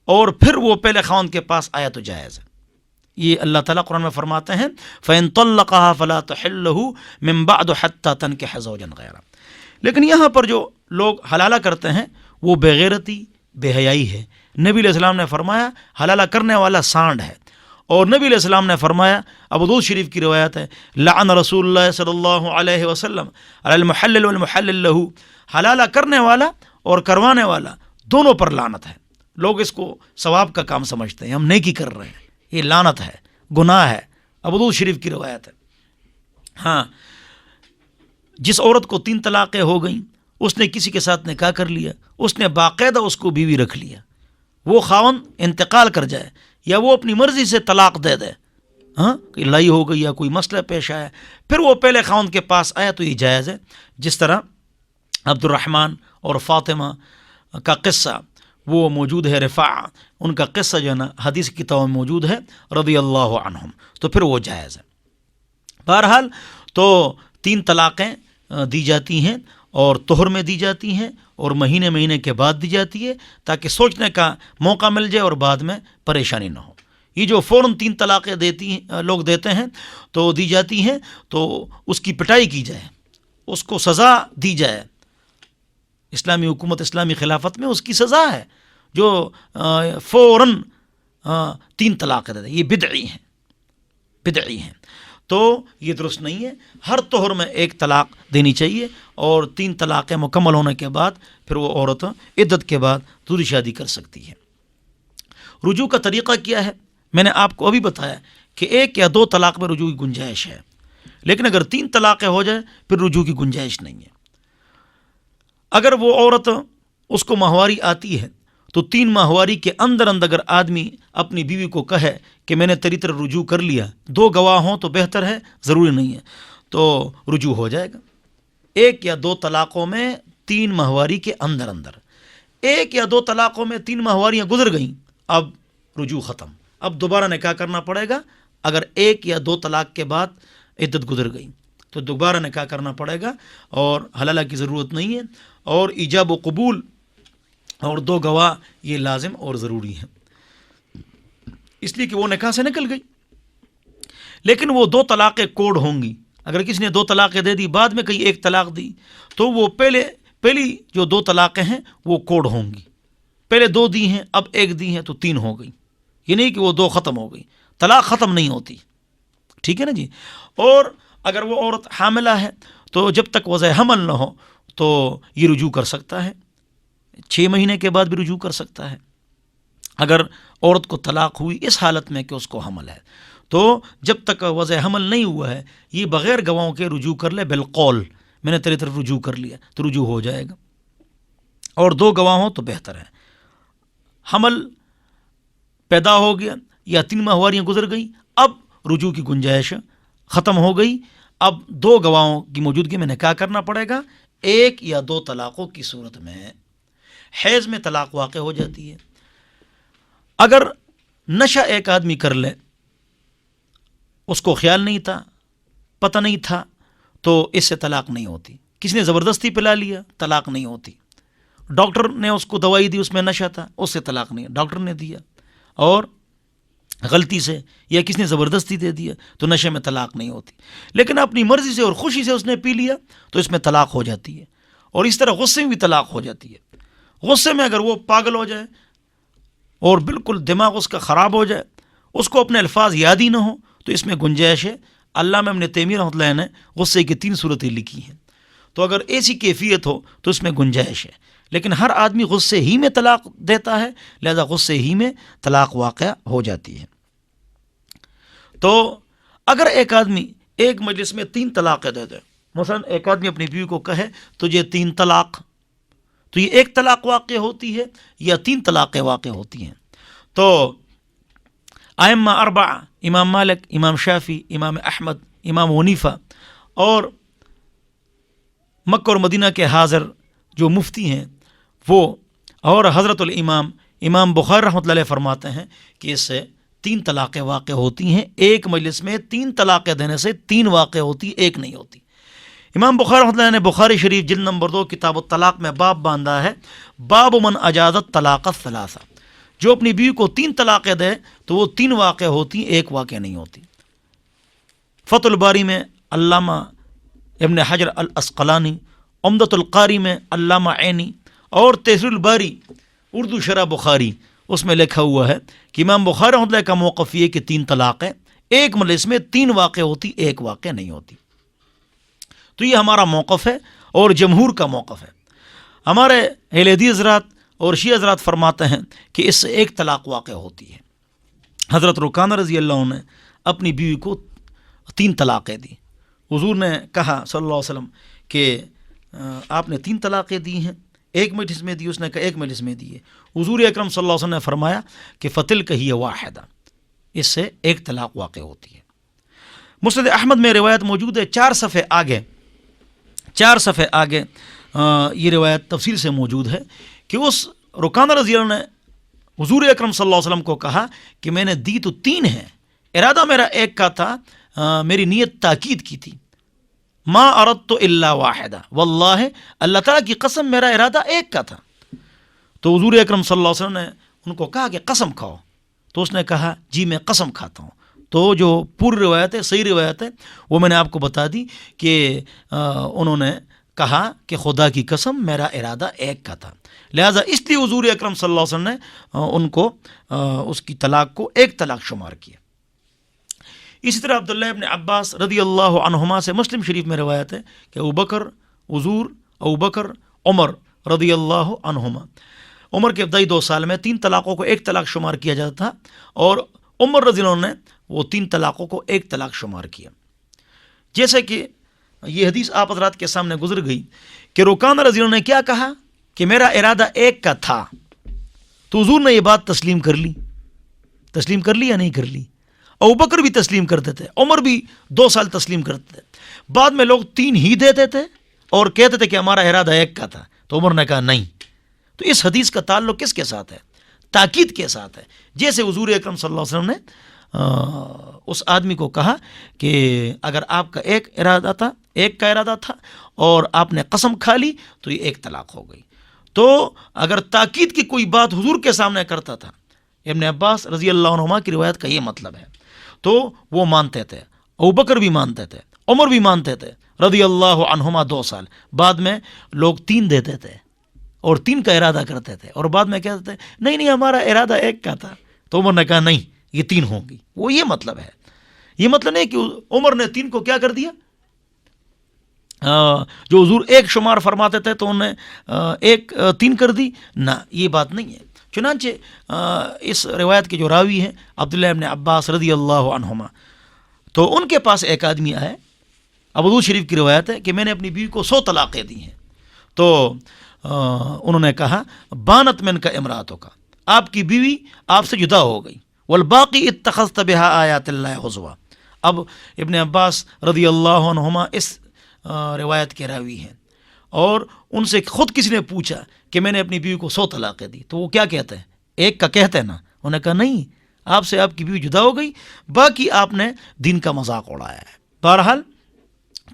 اور پھر وہ پہلے خاوند کے پاس آیا تو جائز ہے۔ یہ اللہ تعالیٰ قرآن میں فرماتے ہیں فَإِن طَلَّقَهَا فَلَا تَحِلُّ لَهُ مِن بَعْدُ حَتَّى تَنكِحَ زَوْجًا غَيْرَهُ، لیکن یہاں پر جو لوگ حلالہ کرتے ہیں وہ بے غیرتی، بے حیائی ہے۔ نبی علیہ السلام نے فرمایا حلالہ کرنے والا سانڈ ہے، اور نبی علیہ السلام نے فرمایا، ابو داؤد شریف کی روایت ہے، لعن رسول اللہ صلی اللہ علیہ وسلم علی المحلل والمحلل له، حلالہ کرنے والا اور کروانے والا دونوں پر لعنت ہے۔ لوگ اس کو ثواب کا کام سمجھتے ہیں، ہم نیکی کر رہے ہیں، یہ لعنت ہے، گناہ ہے۔ ابو داؤد شریف کی روایت ہے۔ ہاں، جس عورت کو 3 طلاقیں ہو گئیں، اس نے کسی کے ساتھ نکاح کر لیا، اس نے باقاعدہ اس کو بیوی رکھ لیا، وہ خاوند انتقال کر جائے یا وہ اپنی مرضی سے طلاق دے دے، ہاں، کوئی لڑائی ہو گئی یا کوئی مسئلہ پیش آیا، پھر وہ پہلے خاوند کے پاس آیا تو یہ جائز ہے۔ جس طرح عبد الرحمن اور فاطمہ کا قصہ وہ موجود ہے، رفاع، ان کا قصہ جو ہے نا حدیث کی کتاب میں موجود ہے رضی اللہ عنہم، تو پھر وہ جائز ہے۔ بہرحال تو 3 طلاقیں دی جاتی ہیں، اور طہر میں دی جاتی ہیں، اور مہینے کے بعد دی جاتی ہے، تاکہ سوچنے کا موقع مل جائے اور بعد میں پریشانی نہ ہو۔ یہ جو فوراً 3 طلاقیں لوگ دیتے ہیں تو دی جاتی ہیں، تو اس کی پٹائی کی جائے، اس کو سزا دی جائے۔ اسلامی حکومت، اسلامی خلافت میں اس کی سزا ہے جو فوراً 3 طلاقیں دیتے ہیں، یہ بدعی ہیں، تو یہ درست نہیں ہے۔ ہر طہر میں 1 طلاق دینی چاہیے، اور 3 طلاقیں مکمل ہونے کے بعد پھر وہ عورت عدت کے بعد دوسری شادی کر سکتی ہے۔ رجوع کا طریقہ کیا ہے؟ میں نے آپ کو ابھی بتایا کہ 1 یا 2 طلاق میں رجوع کی گنجائش ہے، لیکن اگر 3 طلاقیں ہو جائے پھر رجوع کی گنجائش نہیں ہے۔ اگر وہ عورت اس کو ماہواری آتی ہے تو 3 ماہواری کے اندر اگر آدمی اپنی بیوی کو کہے کہ میں نے تیری طرف رجوع کر لیا، 2 گواہ ہوں تو بہتر ہے، ضروری نہیں ہے، تو رجوع ہو جائے گا۔ 1 یا 2 طلاقوں میں 3 ماہواری کے اندر 1 یا 2 طلاقوں میں 3 ماہواریاں گزر گئیں، اب رجوع ختم، اب دوبارہ نکاح کرنا پڑے گا۔ اگر 1 یا 2 طلاق کے بعد عدت گزر گئی تو دوبارہ نکاح کرنا پڑے گا، اور حلالہ کی ضرورت نہیں ہے، اور ایجاب و قبول اور 2 گواہ یہ لازم اور ضروری ہے، اس لیے کہ وہ نکاح سے نکل گئی۔ لیکن وہ 2 طلاقیں کوڈ ہوں گی، اگر کسی نے 2 طلاقیں دے دی، بعد میں کہیں 1 طلاق دی، تو وہ پہلی جو 2 طلاقیں ہیں وہ کوڈ ہوں گی، پہلے 2 دی ہیں، اب 1 دی ہیں تو 3 ہو گئی، یہ نہیں کہ وہ 2 ختم ہو گئی، طلاق ختم نہیں ہوتی، ٹھیک ہے نا جی۔ اور اگر وہ عورت حاملہ ہے تو جب تک وضع حمل نہ ہو تو یہ رجوع کر سکتا ہے، 6 مہینے کے بعد بھی رجوع کر سکتا ہے۔ اگر عورت کو طلاق ہوئی اس حالت میں کہ اس کو حمل ہے، تو جب تک وضع حمل نہیں ہوا ہے یہ بغیر گواہوں کے رجوع کر لے، بالقول میں نے تیری طرف رجوع کر لیا تو رجوع ہو جائے گا، اور 2 گواہ ہوں تو بہتر ہے۔ حمل پیدا ہو گیا یا 3 ماہواریاں گزر گئیں، اب رجوع کی گنجائش ختم ہو گئی، اب 2 گواہوں کی موجودگی میں نکاح کرنا پڑے گا۔ 1 یا 2 طلاقوں کی صورت میں حیض میں طلاق واقع ہو جاتی ہے، اگر نشہ ایک آدمی کر لے، اس کو خیال نہیں تھا، پتہ نہیں تھا، تو اس سے طلاق نہیں ہوتی. کسی نے زبردستی پلا لیا، طلاق نہیں ہوتی. ڈاکٹر نے اس کو دوائی دی، اس میں نشہ تھا، اس سے طلاق نہیں. ڈاکٹر نے دیا اور غلطی سے یا کسی نے زبردستی دے دیا تو نشے میں طلاق نہیں ہوتی. لیکن اپنی مرضی سے اور خوشی سے اس نے پی لیا تو اس میں طلاق ہو جاتی ہے. اور اس طرح غصے میں بھی طلاق ہو جاتی ہے. غصے میں اگر وہ پاگل ہو جائے اور بالکل دماغ اس کا خراب ہو جائے، اس کو اپنے الفاظ یاد ہی نہ ہو، تو اس میں گنجائش ہے. علامہ ابن تیمیہ رحمۃ اللہ نے غصے کی 3 صورتیں لکھی ہیں. تو اگر ایسی کیفیت ہو تو اس میں گنجائش ہے. لیکن ہر آدمی غصے ہی میں طلاق دیتا ہے، لہذا غصے ہی میں طلاق واقع ہو جاتی ہے. تو اگر ایک آدمی ایک مجلس میں 3 طلاقیں دے دے، مثلا ایک آدمی اپنی بیوی کو کہے تجھے 3 طلاق، تو یہ 1 طلاق واقع ہوتی ہے یا 3 طلاقیں واقع ہوتی ہیں. تو ائمہ 4، امام مالک، امام شافعی، امام احمد، امام حنیفہ اور مکہ اور مدینہ کے حاضر جو مفتی ہیں وہ، اور حضرت الامام امام بخاری رحمۃ اللہ علیہ فرماتے ہیں کہ اس سے 3 طلاقیں واقع ہوتی ہیں. ایک مجلس میں 3 طلاقیں دینے سے 3 واقع ہوتی، 1 نہیں ہوتی. امام بخاری رحمۃ اللہ نے بخاری شریف جلد نمبر 2 کتاب الطلاق میں باب باندھا ہے، باب من اجازت طلاق الثلاثہ. جو اپنی بیوی کو 3 طلاقیں دے تو وہ 3 واقع ہوتی، 1 واقع نہیں ہوتی. فتح الباری میں علامہ ابن حجر الاسقلانی، عمدۃ القاری میں علامہ عینی، اور تحریر الباری اردو شرح بخاری، اس میں لکھا ہوا ہے کہ امام بخاری رحمۃ اللہ کا موقف یہ کہ 3 طلاقیں ایک مجلس میں 3 واقع ہوتی، 1 واقع نہیں ہوتی. تو یہ ہمارا موقف ہے اور جمہور کا موقف ہے. ہمارے اہل حدیث حضرات اور شیعہ حضرات فرماتے ہیں کہ اس سے 1 طلاق واقع ہوتی ہے. حضرت رکانہ رضی اللہ عنہ نے اپنی بیوی کو 3 طلاقیں دی. حضور نے کہا صلی اللہ علیہ وسلم کہ آپ نے 3 طلاقیں دی ہیں، ایک مجلس میں دی. اس نے کہا ایک مجلس میں دی ہے. حضور اکرم صلی اللہ علیہ وسلم نے فرمایا کہ فتلک ہی واحدہ، اس سے 1 طلاق واقع ہوتی ہے. مسند احمد میں روایت موجود ہے، 4 صفحے آگے یہ روایت تفصیل سے موجود ہے کہ اس رکانہ رضی اللہ عنہ نے حضور اکرم صلی اللہ علیہ وسلم کو کہا کہ میں نے دی تو 3 ہیں، ارادہ میرا 1 کا تھا، میری نیت تاکید کی تھی. ما اردت الا واحدہ، واللہ اللہ تعالیٰ کی قسم میرا ارادہ 1 کا تھا. تو حضور اکرم صلی اللہ علیہ وسلم نے ان کو کہا کہ قسم کھاؤ. تو اس نے کہا جی میں قسم کھاتا ہوں. تو جو پوری روایت ہے، صحیح روایت ہے، وہ میں نے آپ کو بتا دی کہ انہوں نے کہا کہ خدا کی قسم میرا ارادہ 1 کا تھا. لہٰذا اس لیے حضور اکرم صلی اللہ علیہ وسلم نے ان کو اس کی طلاق کو 1 طلاق شمار کیا. اسی طرح عبداللہ ابن عباس رضی اللہ عنہما سے مسلم شریف میں روایت ہے کہ ابوبکر عمر رضی اللہ عنہما، عمر کے ابتدائی 2 سال میں 3 طلاقوں کو 1 طلاق شمار کیا جاتا تھا، اور عمر رضی اللہ عنہ نے وہ 3 طلاقوں کو 1 طلاق شمار کیا. جیسے کہ یہ حدیث آپ حضرات کے سامنے گزر گئی کہ رکانہ رضی اللہ عنہ نے کیا کہا کہ میرا ارادہ 1 کا تھا. تو حضور نے یہ بات تسلیم کر لی یا نہیں کر لی؟ ابوبکر بھی تسلیم کرتے تھے، عمر بھی 2 سال تسلیم کرتے تھے. بعد میں لوگ 3 ہی دیتے تھے اور کہتے تھے کہ ہمارا ارادہ 1 کا تھا. تو عمر نے کہا نہیں. تو اس حدیث کا تعلق کس کے ساتھ ہے؟ تاکید کے ساتھ ہے. جیسے حضور اکرم صلی اللہ علیہ وسلم نے اس آدمی کو کہا کہ اگر آپ کا 1 کا ارادہ تھا اور آپ نے قسم کھا لی تو یہ 1 طلاق ہو گئی. تو اگر تاکید کی کوئی بات حضور کے سامنے کرتا تھا، ابن عباس رضی اللہ عنہما کی روایت کا یہ مطلب ہے، تو وہ مانتے تھے. ابوبکر بھی مانتے تھے، عمر بھی مانتے تھے رضی اللہ عنہما 2 سال. بعد میں لوگ 3 دیتے تھے اور 3 کا ارادہ کرتے تھے، اور بعد میں کہتے تھے نہیں ہمارا ارادہ 1 کا تھا. تو عمر نے کہا نہیں یہ 3 ہوں گی. وہ یہ مطلب ہے. یہ مطلب نہیں کہ عمر نے 3 کو کیا کر دیا، جو حضور 1 شمار فرماتے تھے تو انہوں نے 3 کر دی. نہ، یہ بات نہیں ہے. چنانچہ اس روایت کے جو راوی ہیں عبداللہ ابن عباس رضی اللہ عنہما، تو ان کے پاس ایک آدمی آئے. ابو داؤد شریف کی روایت ہے کہ میں نے اپنی بیوی کو 100 طلاقیں دی ہیں. تو انہوں نے کہا بانت من کا امراتوں کا، آپ کی بیوی آپ سے جدا ہو گئی. والباقی اتخذت بها آیات اللہ حضوا. اب ابن عباس رضی اللہ عنہما اس روایت کے راوی ہیں، اور ان سے خود کسی نے پوچھا کہ میں نے اپنی بیوی کو 100 طلاقیں دی، تو وہ کیا کہتے ہیں؟ 1 کا کہتے ہیں نا، انہوں نے کہا نہیں، آپ سے آپ کی بیوی جدا ہو گئی، باقی آپ نے دین کا مذاق اڑایا ہے۔ بہرحال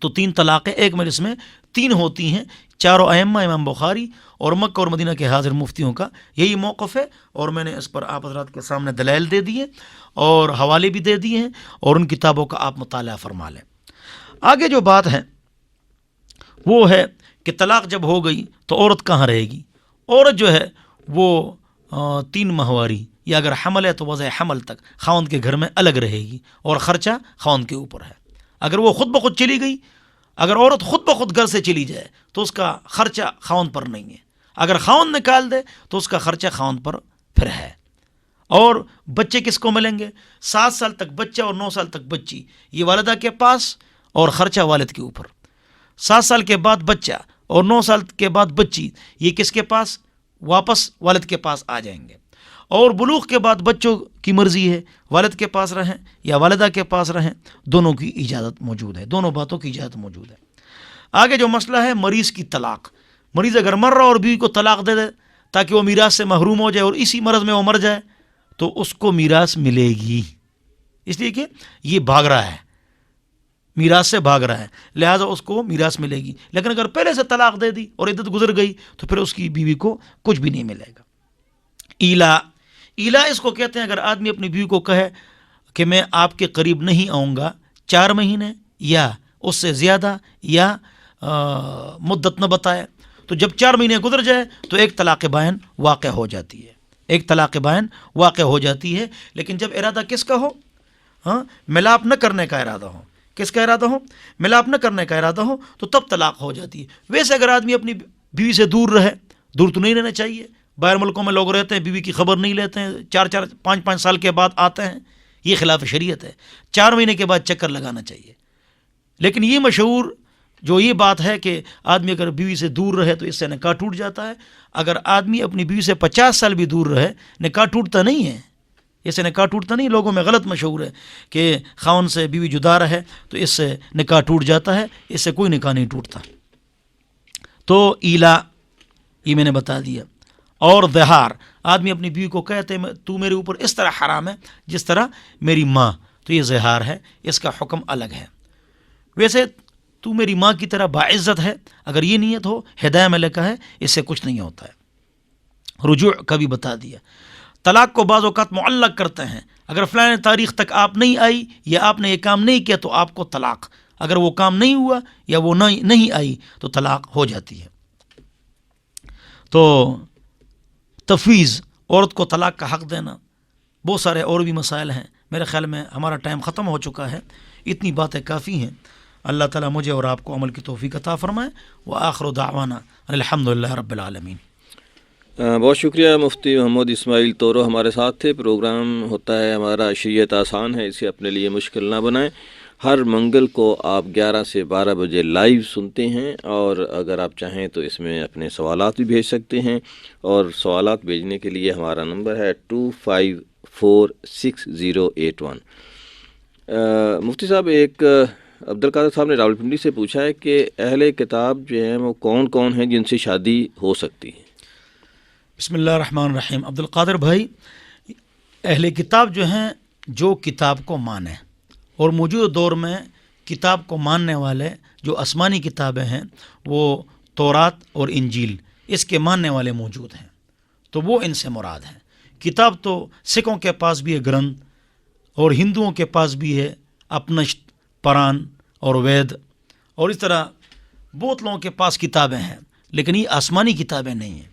تو 3 طلاقیں ایک مجلس میں 3 ہوتی ہیں۔ چاروں ائمہ، امام بخاری اور مکہ اور مدینہ کے حاضر مفتیوں کا یہی موقف ہے، اور میں نے اس پر آپ حضرات کے سامنے دلائل دے دیے اور حوالے بھی دے دیے ہیں، اور ان کتابوں کا آپ مطالعہ فرما لیں۔ آگے جو بات ہے وہ ہے کہ طلاق جب ہو گئی تو عورت کہاں رہے گی؟ عورت جو ہے وہ 3 ماہواری یا اگر حمل ہے تو وضع حمل تک خاوند کے گھر میں الگ رہے گی، اور خرچہ خاوند کے اوپر ہے۔ اگر وہ خود بخود چلی گئی، اگر عورت خود بخود گھر سے چلی جائے تو اس کا خرچہ خاوند پر نہیں ہے، اگر خاوند نکال دے تو اس کا خرچہ خاوند پر پھر ہے۔ اور بچے کس کو ملیں گے؟ 7 سال تک بچہ اور 9 سال تک بچی، یہ والدہ کے پاس اور خرچہ والد کے اوپر۔ 7 سال کے بعد بچہ اور 9 سال کے بعد بچی، یہ کس کے پاس؟ واپس والد کے پاس آ جائیں گے۔ اور بلوغ کے بعد بچوں کی مرضی ہے، والد کے پاس رہیں یا والدہ کے پاس رہیں، دونوں کی اجازت موجود ہے، دونوں باتوں کی اجازت موجود ہے۔ آگے جو مسئلہ ہے مریض کی طلاق، مریض اگر مر رہا اور بیوی کو طلاق دے دے تاکہ وہ میراث سے محروم ہو جائے اور اسی مرض میں وہ مر جائے تو اس کو میراث ملے گی، اس لیے کہ یہ بھاگ رہا ہے، میراث سے بھاگ رہا ہے، لہٰذا اس کو میراث ملے گی۔ لیکن اگر پہلے سے طلاق دے دی اور عدت گزر گئی تو پھر اس کی بیوی کو کچھ بھی نہیں ملے گا۔ ایلا اس کو کہتے ہیں اگر آدمی اپنی بیوی کو کہے کہ میں آپ کے قریب نہیں آؤں گا 4 مہینے یا اس سے زیادہ، یا مدت نہ بتائے، تو جب 4 مہینے گزر جائے تو ایک طلاق بائن واقع ہو جاتی ہے، ایک طلاق بائن واقع ہو جاتی ہے۔ لیکن جب ارادہ کس کا ہو؟ ملاپ نہ کرنے کا ارادہ ہو۔ کس کا ارادہ ہو؟ ملاپ نہ کرنے کا ارادہ ہو تو تب طلاق ہو جاتی ہے۔ ویسے اگر آدمی اپنی بیوی سے دور رہے، دور تو نہیں رہنا چاہیے، باہر ملکوں میں لوگ رہتے ہیں بیوی کی خبر نہیں لیتے ہیں، 4 5 سال کے بعد آتے ہیں، یہ خلاف شریعت ہے۔ 4 مہینے کے بعد چکر لگانا چاہیے۔ لیکن یہ مشہور جو یہ بات ہے کہ آدمی اگر بیوی سے دور رہے تو اس سے نکاح ٹوٹ جاتا ہے، اگر آدمی اپنی بیوی سے 50 سال بھی دور رہے نکاح ٹوٹتا نہیں ہے، اس سے نکاح ٹوٹتا نہیں۔ لوگوں میں غلط مشہور ہے کہ خاوند سے بیوی جدا رہے تو اس سے نکاح ٹوٹ جاتا ہے، اس سے کوئی نکاح نہیں ٹوٹتا۔ تو ایلا یہ میں نے بتا دیا۔ اور ظہار، آدمی اپنی بیوی کو کہتے تو میرے اوپر اس طرح حرام ہے جس طرح میری ماں، تو یہ ظہار ہے، اس کا حکم الگ ہے۔ ویسے تو میری ماں کی طرح باعزت ہے، اگر یہ نیت ہو، ہدایہ میں لکھا ہے اس سے کچھ نہیں ہوتا ہے۔ رجوع کا بھی بتا دیا۔ طلاق کو بعض اوقات معلق کرتے ہیں، اگر فلاں تاریخ تک آپ نہیں آئی یا آپ نے یہ کام نہیں کیا تو آپ کو طلاق، اگر وہ کام نہیں ہوا یا وہ نہیں آئی تو طلاق ہو جاتی ہے۔ تو تفویض، عورت کو طلاق کا حق دینا، بہت سارے اور بھی مسائل ہیں۔ میرے خیال میں ہمارا ٹائم ختم ہو چکا ہے، اتنی باتیں کافی ہیں۔ اللہ تعالیٰ مجھے اور آپ کو عمل کی توفیق عطا فرمائے۔ وآخر دعوانا الحمدللہ رب العالمین۔ بہت شکریہ مفتی محمد اسماعیل طورو ہمارے ساتھ تھے۔ پروگرام ہوتا ہے ہمارا شریعت آسان ہے، اسے اپنے لیے مشکل نہ بنائیں۔ ہر منگل کو آپ 11 سے 12 بجے لائیو سنتے ہیں، اور اگر آپ چاہیں تو اس میں اپنے سوالات بھی بھیج سکتے ہیں، اور سوالات بھیجنے کے لیے ہمارا نمبر ہے 25468081۔ مفتی صاحب، ایک عبدالقادر صاحب نے راولپنڈی سے پوچھا ہے کہ اہل کتاب جو ہیں وہ کون کون ہیں جن سے شادی ہو سکتی ہے؟ بسم اللہ الرحمن الرحیم۔ عبدالقادر بھائی، اہل کتاب جو ہیں جو کتاب کو مانیں، اور موجودہ دور میں کتاب کو ماننے والے جو آسمانی کتابیں ہیں وہ تورات اور انجیل، اس کے ماننے والے موجود ہیں، تو وہ ان سے مراد ہیں۔ کتاب تو سکھوں کے پاس بھی ہے گرنتھ، اور ہندوؤں کے پاس بھی ہے اپنشت، پران اور وید، اور اس طرح بہت لوگوں کے پاس کتابیں ہیں، لیکن یہ آسمانی کتابیں نہیں ہیں۔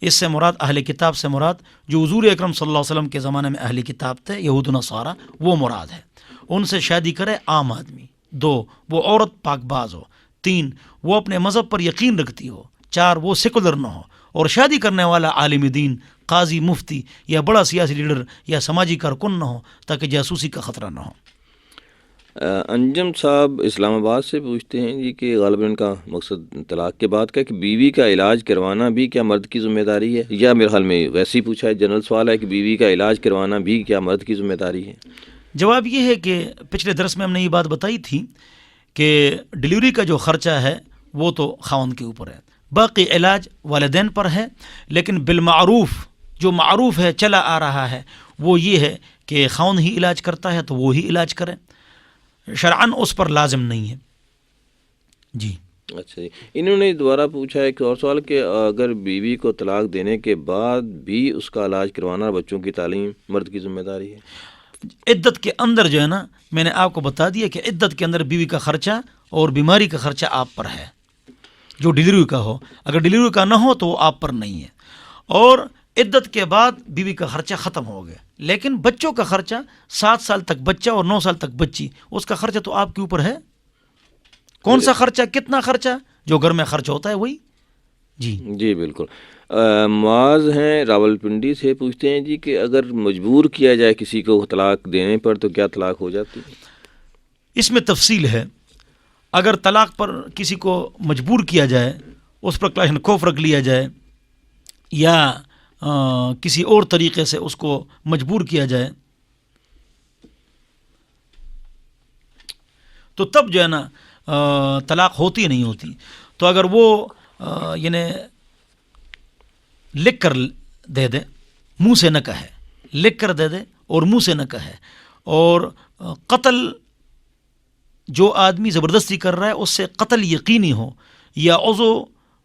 اس سے مراد اہل کتاب سے مراد جو حضور اکرم صلی اللہ علیہ وسلم کے زمانے میں اہل کتاب تھے، یہود و نصارہ، وہ مراد ہے۔ ان سے شادی کرے عام آدمی۔ 2، وہ عورت پاک باز ہو۔ 3، وہ اپنے مذہب پر یقین رکھتی ہو۔ 4، وہ سیکولر نہ ہو، اور شادی کرنے والا عالم دین، قاضی، مفتی یا بڑا سیاسی لیڈر یا سماجی کارکن نہ ہو، تاکہ جاسوسی کا خطرہ نہ ہو۔ انجم صاحب اسلام آباد سے پوچھتے ہیں جی کہ غالباً ان کا مقصد طلاق کے بعد کا کہ بیوی کا علاج کروانا بھی کیا مرد کی ذمہ داری ہے، یا میرے خیال میں ویسے ہی پوچھا ہے، جنرل سوال ہے کہ بیوی کا علاج کروانا بھی کیا مرد کی ذمہ داری ہے؟ جواب یہ ہے کہ پچھلے درس میں ہم نے یہ بات بتائی تھی کہ ڈلیوری کا جو خرچہ ہے وہ تو خاوند کے اوپر ہے، باقی علاج والدین پر ہے، لیکن بالمعروف جو معروف ہے چلا آ رہا ہے وہ یہ ہے کہ خاوند ہی علاج کرتا ہے تو وہ ہی علاج کرے، شرعاً اس پر لازم نہیں ہے۔ جی اچھا جی، انہوں نے دوبارہ پوچھا ہے کہ اور سوال کہ اگر بیوی کو طلاق دینے کے بعد بھی اس کا علاج کروانا بچوں کی تعلیم مرد کی ذمہ داری ہے؟ عدت کے اندر جو ہے نا، میں نے آپ کو بتا دیا کہ عدت کے اندر بیوی کا خرچہ اور بیماری کا خرچہ آپ پر ہے، جو ڈلیوری کا ہو، اگر ڈلیوری کا نہ ہو تو وہ آپ پر نہیں ہے، اور عدت کے بعد بیوی کا خرچہ ختم ہو گیا، لیکن بچوں کا خرچہ 7 سال تک بچہ اور 9 سال تک بچی، اس کا خرچہ تو آپ کے اوپر ہے۔ کون سا خرچہ، کتنا خرچہ، جو گھر میں خرچ ہوتا ہے وہی۔ جی جی بالکل۔ معاذ ہیں راولپنڈی سے، پوچھتے ہیں جی کہ اگر مجبور کیا جائے کسی کو طلاق دینے پر تو کیا طلاق ہو جاتی ہے؟ اس میں تفصیل ہے، اگر طلاق پر کسی کو مجبور کیا جائے، اس پر کلاشن خوف رکھ لیا جائے یا کسی اور طریقے سے اس کو مجبور کیا جائے تو تب جو ہے نا طلاق ہوتی نہیں ہوتی۔ تو اگر وہ یعنی لکھ کر دے دے، منہ سے نہ کہے، لکھ کر دے دے اور منہ سے نہ کہے، اور قتل جو آدمی زبردستی کر رہا ہے اس سے قتل یقینی ہو، یا عضو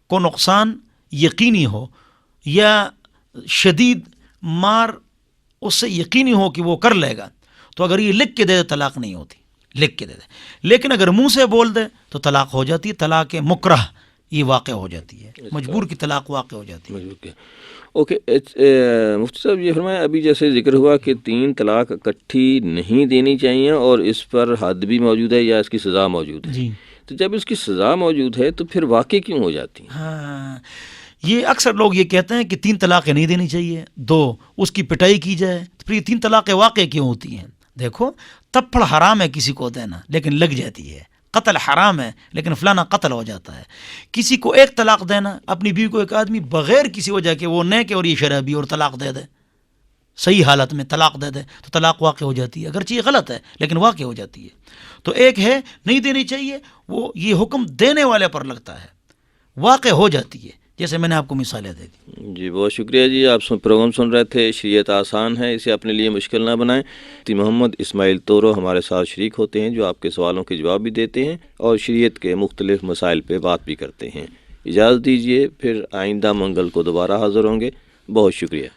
کو نقصان یقینی ہو، یا شدید مار اس سے یقینی ہو کہ وہ کر لے گا، تو اگر یہ لکھ کے دے دے طلاق نہیں ہوتی، لکھ کے دے دے۔ لیکن اگر منہ سے بول دے تو طلاق ہو جاتی ہے، طلاق مکرہ یہ واقع ہو جاتی ہے، مجبور کی طلاق واقع ہو جاتی ہے۔ مجبور کیا؟ اوکے، مفتی صاحب یہ فرمائیں، ابھی جیسے ذکر ہوا کہ 3 طلاق اکٹھی نہیں دینی چاہیے اور اس پر حد بھی موجود ہے یا اس کی سزا موجود ہے، جی تو جب اس کی سزا موجود ہے تو پھر واقع کیوں ہو جاتی ہیں؟ ہاں، یہ اکثر لوگ یہ کہتے ہیں کہ 3 طلاقیں نہیں دینی چاہیے، 2 اس کی پٹائی کی جائے، تو پھر یہ 3 طلاقیں واقع کیوں ہوتی ہیں؟ دیکھو، تپڑ حرام ہے کسی کو دینا لیکن لگ جاتی ہے، قتل حرام ہے لیکن فلانا قتل ہو جاتا ہے۔ کسی کو 1 طلاق دینا، اپنی بیوی کو ایک آدمی بغیر کسی وجہ کے، وہ نیک اور یہ شرابی، اور طلاق دے دے صحیح حالت میں، طلاق دے دے تو طلاق واقع ہو جاتی ہے، اگرچہ یہ غلط ہے لیکن واقع ہو جاتی ہے۔ تو ایک ہے نہیں دینی چاہیے، وہ یہ حکم دینے والے پر لگتا ہے، واقع ہو جاتی ہے، جیسے میں نے آپ کو مثالیں دے دی۔ جی بہت شکریہ جی، آپ پروگرام سن رہے تھے شریعت آسان ہے، اسے اپنے لیے مشکل نہ بنائیں۔ مفتی محمد اسماعیل تورو ہمارے ساتھ شریک ہوتے ہیں، جو آپ کے سوالوں کے جواب بھی دیتے ہیں اور شریعت کے مختلف مسائل پہ بات بھی کرتے ہیں۔ اجازت دیجیے، پھر آئندہ منگل کو دوبارہ حاضر ہوں گے۔ بہت شکریہ۔